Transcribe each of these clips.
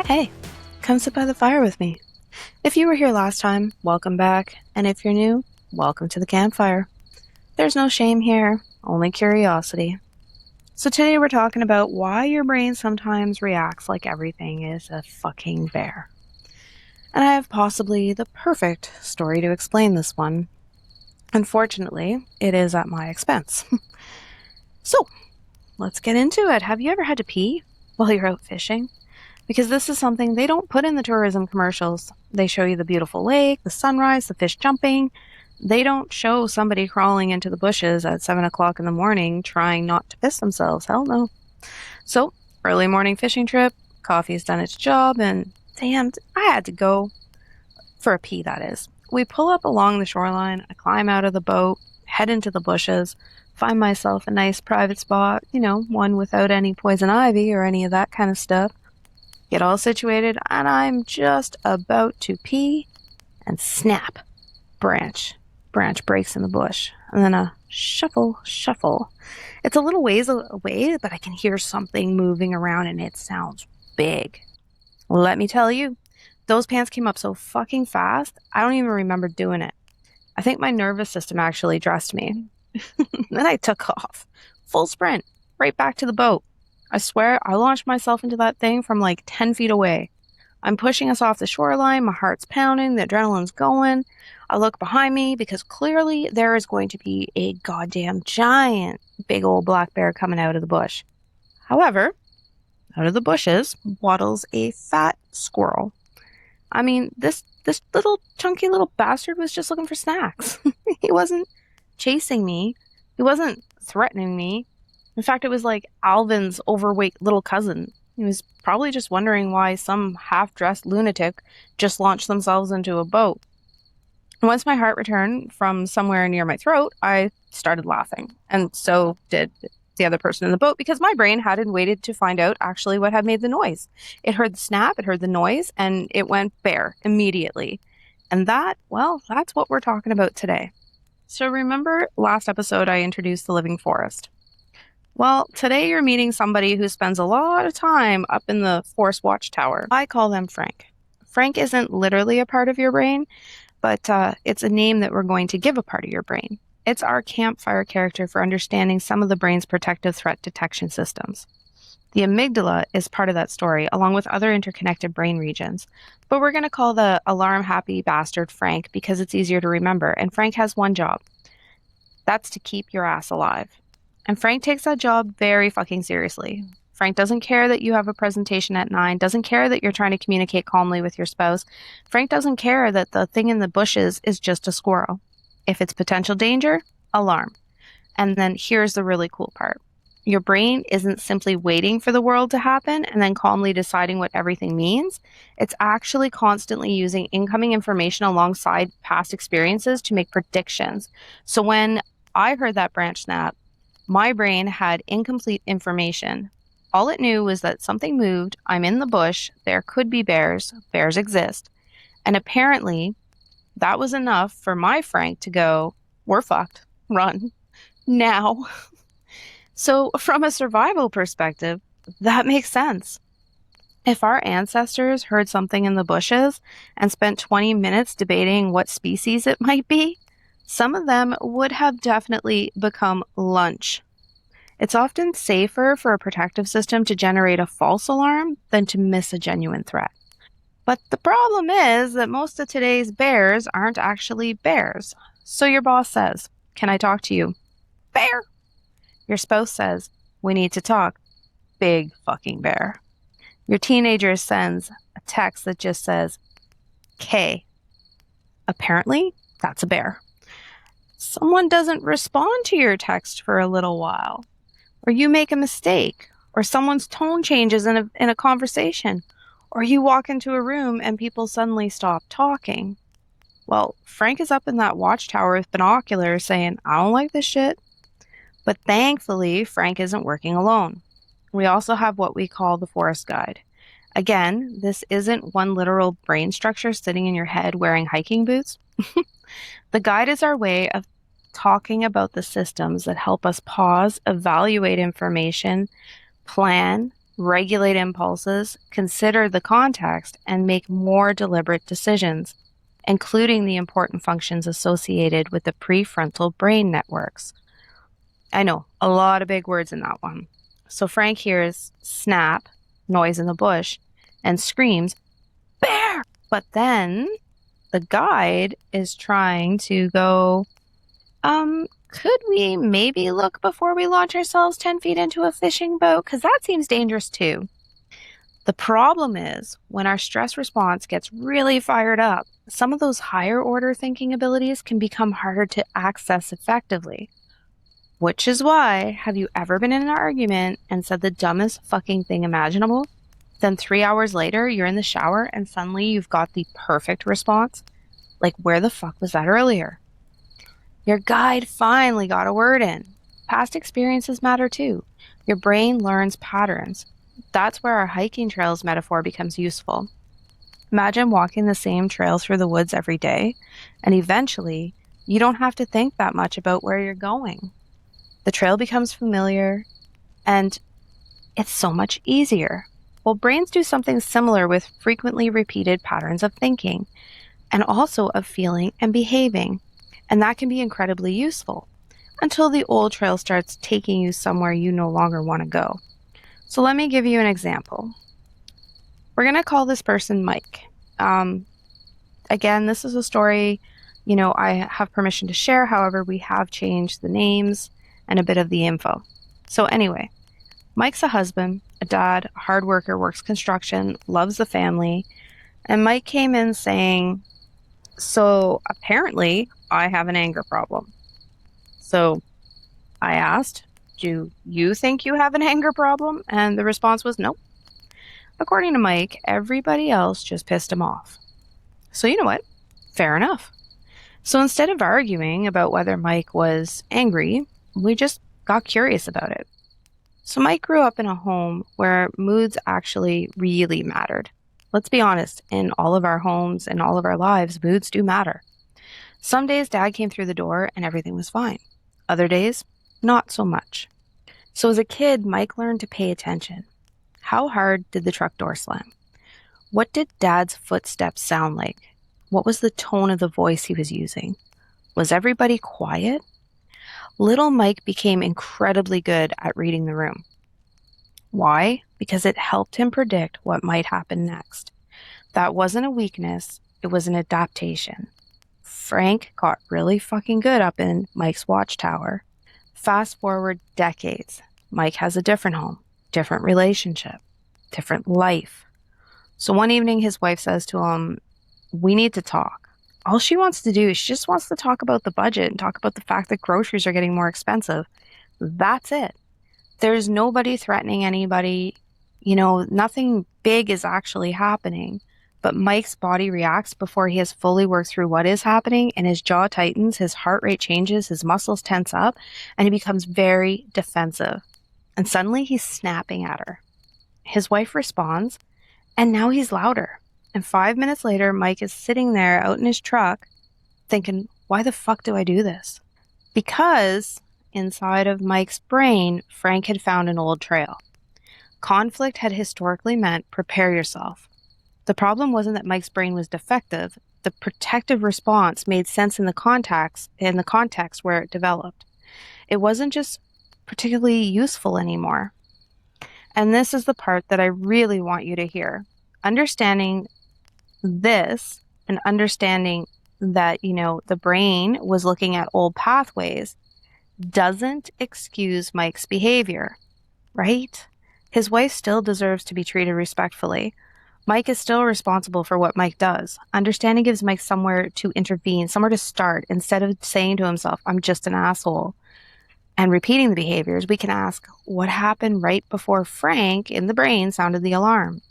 Hey, come sit by the fire with me. If you were here last time, welcome back. And if you're new, welcome to the campfire. There's no shame here, only curiosity. So today we're talking about why your brain sometimes reacts like everything is a fucking bear. And I have possibly the perfect story to explain this one. Unfortunately, it is at my expense. So, let's get into it. Have you ever had to pee while you're out fishing? Because this is something they don't put in the tourism commercials. They show you the beautiful lake, the sunrise, the fish jumping. They don't show somebody crawling into the bushes at 7 o'clock in the morning trying not to piss themselves. Hell no. So, early morning fishing trip, coffee's done its job, and damn, I had to go for a pee, that is. We pull up along the shoreline, I climb out of the boat, head into the bushes, find myself a nice private spot, one without any poison ivy or any of that kind of stuff. Get all situated, and I'm just about to pee, and snap, branch breaks in the bush, and then a shuffle. It's a little ways away, but I can hear something moving around, and it sounds big. Let me tell you, those pants came up so fucking fast, I don't even remember doing it. I think my nervous system actually dressed me. Then I took off, full sprint, right back to the boat. I swear, I launched myself into that thing from like 10 feet away. I'm pushing us off the shoreline, my heart's pounding, the adrenaline's going. I look behind me because clearly there is going to be a goddamn giant big old black bear coming out of the bush. However, out of the bushes waddles a fat squirrel. I mean, this little chunky little bastard was just looking for snacks. He wasn't chasing me. He wasn't threatening me. In fact, it was like Alvin's overweight little cousin. He was probably just wondering why some half-dressed lunatic just launched themselves into a boat. Once my heart returned from somewhere near my throat, I started laughing. And so did the other person in the boat, because my brain hadn't waited to find out actually what had made the noise. It heard the snap, it heard the noise, and it went bear immediately. And that's what we're talking about today. So remember last episode I introduced the living forest. Well, today you're meeting somebody who spends a lot of time up in the forest watchtower. I call them Frank. Frank isn't literally a part of your brain, but it's a name that we're going to give a part of your brain. It's our campfire character for understanding some of the brain's protective threat detection systems. The amygdala is part of that story, along with other interconnected brain regions. But we're going to call the alarm-happy bastard Frank because it's easier to remember, and Frank has one job. That's to keep your ass alive. And Frank takes that job very fucking seriously. Frank doesn't care that you have a presentation at 9, doesn't care that you're trying to communicate calmly with your spouse. Frank doesn't care that the thing in the bushes is just a squirrel. If it's potential danger, alarm. And then here's the really cool part. Your brain isn't simply waiting for the world to happen and then calmly deciding what everything means. It's actually constantly using incoming information alongside past experiences to make predictions. So when I heard that branch snap, my brain had incomplete information. All it knew was that something moved, I'm in the bush, there could be bears exist. And apparently, that was enough for my Frank to go, we're fucked, run, now. So from a survival perspective, that makes sense. If our ancestors heard something in the bushes and spent 20 minutes debating what species it might be, some of them would have definitely become lunch. It's often safer for a protective system to generate a false alarm than to miss a genuine threat. But the problem is that most of today's bears aren't actually bears. So your boss says, "Can I talk to you?" Bear. Your spouse says, "We need to talk." Big fucking bear. Your teenager sends a text that just says, "K." Apparently, that's a bear. Someone doesn't respond to your text for a little while, or you make a mistake, or someone's tone changes in a conversation, or you walk into a room and people suddenly stop talking. Well, Frank is up in that watchtower with binoculars saying, "I don't like this shit." But thankfully, Frank isn't working alone. We also have what we call the forest guide. Again, this isn't one literal brain structure sitting in your head wearing hiking boots. The guide is our way of talking about the systems that help us pause, evaluate information, plan, regulate impulses, consider the context, and make more deliberate decisions, including the important functions associated with the prefrontal brain networks. I know, a lot of big words in that one. So Frank hears snap, noise in the bush, and screams, bear! But then the guide is trying to go, could we maybe look before we launch ourselves 10 feet into a fishing boat? Because that seems dangerous too. The problem is when our stress response gets really fired up, some of those higher order thinking abilities can become harder to access effectively. Which is why, have you ever been in an argument and said the dumbest fucking thing imaginable? Then 3 hours later, you're in the shower and suddenly you've got the perfect response? Like, where the fuck was that earlier? Your guide finally got a word in. Past experiences matter too. Your brain learns patterns. That's where our hiking trails metaphor becomes useful. Imagine walking the same trail through the woods every day, and eventually, you don't have to think that much about where you're going. The trail becomes familiar, and it's so much easier. Well, brains do something similar with frequently repeated patterns of thinking, and also of feeling and behaving. And that can be incredibly useful until the old trail starts taking you somewhere you no longer want to go. So let me give you an example. We're going to call this person Mike. Again, this is a story, I have permission to share. However, we have changed the names and a bit of the info. So anyway, Mike's a husband, a dad, a hard worker, works construction, loves the family. And Mike came in saying, so apparently I have an anger problem. So I asked, do you think you have an anger problem? And the response was nope. According to Mike, everybody else just pissed him off. So you know what? Fair enough. So instead of arguing about whether Mike was angry, we just got curious about it. So Mike grew up in a home where moods actually really mattered. Let's be honest, in all of our homes and all of our lives, moods do matter. Some days Dad came through the door and everything was fine. Other days, not so much. So as a kid, Mike learned to pay attention. How hard did the truck door slam? What did Dad's footsteps sound like? What was the tone of the voice he was using? Was everybody quiet? Little Mike became incredibly good at reading the room. Why? Because it helped him predict what might happen next. That wasn't a weakness, it was an adaptation. Frank got really fucking good up in Mike's watchtower. Fast forward decades. Mike has a different home, different relationship, different life. So one evening his wife says to him, we need to talk. All she wants to do is she just wants to talk about the budget and talk about the fact that groceries are getting more expensive. That's it. There's nobody threatening anybody. Nothing big is actually happening. But Mike's body reacts before he has fully worked through what is happening, and his jaw tightens, his heart rate changes, his muscles tense up, and he becomes very defensive. And suddenly he's snapping at her. His wife responds, and now he's louder. And 5 minutes later, Mike is sitting there out in his truck thinking, why the fuck do I do this? Because inside of Mike's brain, Frank had found an old trail. Conflict had historically meant prepare yourself. The problem wasn't that Mike's brain was defective. The protective response made sense in the context where it developed. It wasn't just particularly useful anymore. And this is the part that I really want you to hear. Understanding this and understanding that, the brain was looking at old pathways doesn't excuse Mike's behavior, right? His wife still deserves to be treated respectfully. Mike is still responsible for what Mike does. Understanding gives Mike somewhere to intervene, somewhere to start. Instead of saying to himself, I'm just an asshole, and repeating the behaviors, we can ask, what happened right before Frank in the brain sounded the alarm?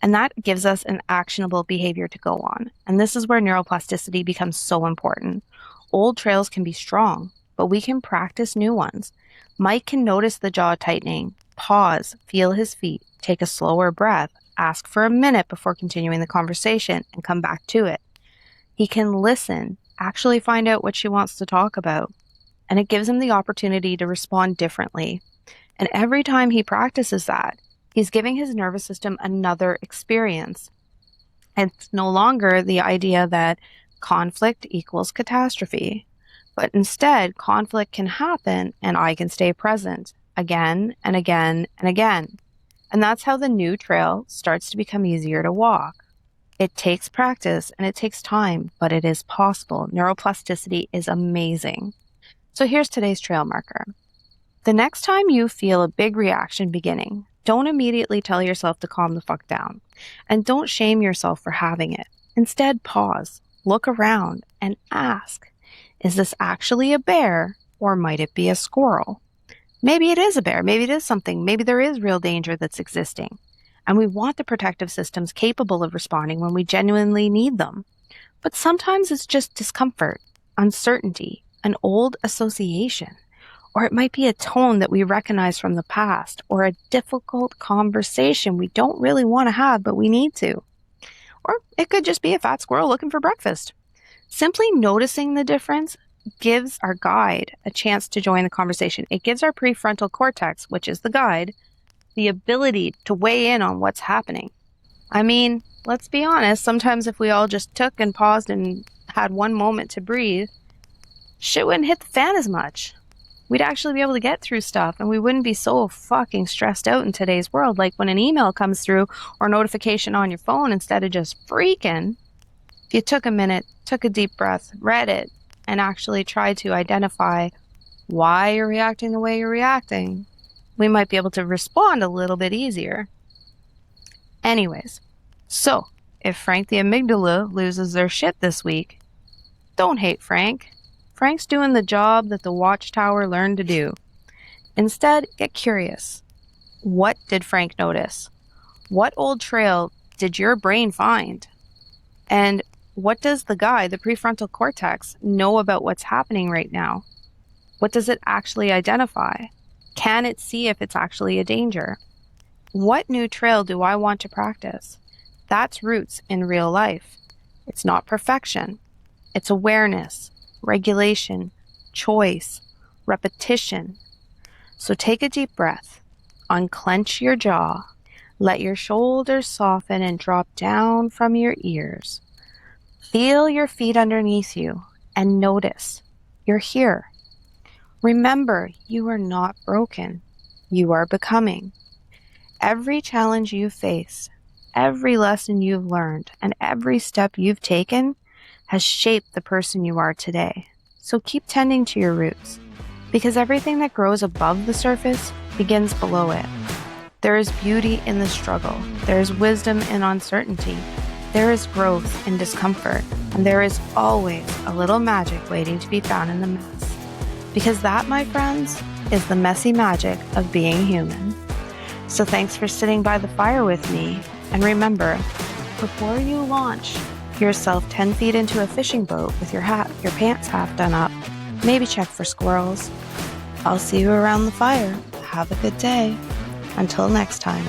And that gives us an actionable behavior to go on. And this is where neuroplasticity becomes so important. Old trails can be strong, but we can practice new ones. Mike can notice the jaw tightening, pause, feel his feet, take a slower breath, ask for a minute before continuing the conversation, and come back to it. He can listen, actually find out what she wants to talk about, and it gives him the opportunity to respond differently. And every time he practices that, He's giving his nervous system another experience. It's no longer the idea that conflict equals catastrophe, but instead conflict can happen and I can stay present again and again and again. And that's how the new trail starts to become easier to walk. It takes practice and it takes time, but it is possible. Neuroplasticity is amazing. So here's today's trail marker. The next time you feel a big reaction beginning, don't immediately tell yourself to calm the fuck down. And don't shame yourself for having it. Instead, pause, look around, and ask, is this actually a bear or might it be a squirrel? Maybe it is a bear, maybe it is something, maybe there is real danger that's existing. And we want the protective systems capable of responding when we genuinely need them. But sometimes it's just discomfort, uncertainty, an old association. Or it might be a tone that we recognize from the past, or a difficult conversation we don't really want to have, but we need to. Or it could just be a fat squirrel looking for breakfast. Simply noticing the difference gives our guide a chance to join the conversation. It gives our prefrontal cortex, which is the guide, the ability to weigh in on what's happening. I mean, let's be honest, sometimes if we all just took and paused and had one moment to breathe, shit wouldn't hit the fan as much. We'd actually be able to get through stuff and we wouldn't be so fucking stressed out in today's world. Like when an email comes through or a notification on your phone, instead of just freaking, if you took a minute, took a deep breath, read it, and actually tried to identify why you're reacting the way you're reacting, we might be able to respond a little bit easier. Anyways, so if Frank the amygdala loses their shit this week, don't hate Frank. Frank's doing the job that the Watchtower learned to do. Instead, get curious. What did Frank notice? What old trail did your brain find? And what does the guide, the prefrontal cortex, know about what's happening right now? What does it actually identify? Can it see if it's actually a danger? What new trail do I want to practice? That's roots in real life. It's not perfection. It's awareness, regulation, choice, repetition. So take a deep breath, unclench your jaw, let your shoulders soften and drop down from your ears. Feel your feet underneath you and notice you're here. Remember, you are not broken. You are becoming. Every challenge you've faced, every lesson you've learned, and every step you've taken has shaped the person you are today. So keep tending to your roots, because everything that grows above the surface begins below it. There is beauty in the struggle. There is wisdom in uncertainty. There is growth in discomfort. And there is always a little magic waiting to be found in the mess. Because that, my friends, is the messy magic of being human. So thanks for sitting by the fire with me. And remember, before you launch yourself 10 feet into a fishing boat with your pants half done up, maybe check for squirrels. I'll see you around the fire. Have a good day. Until next time.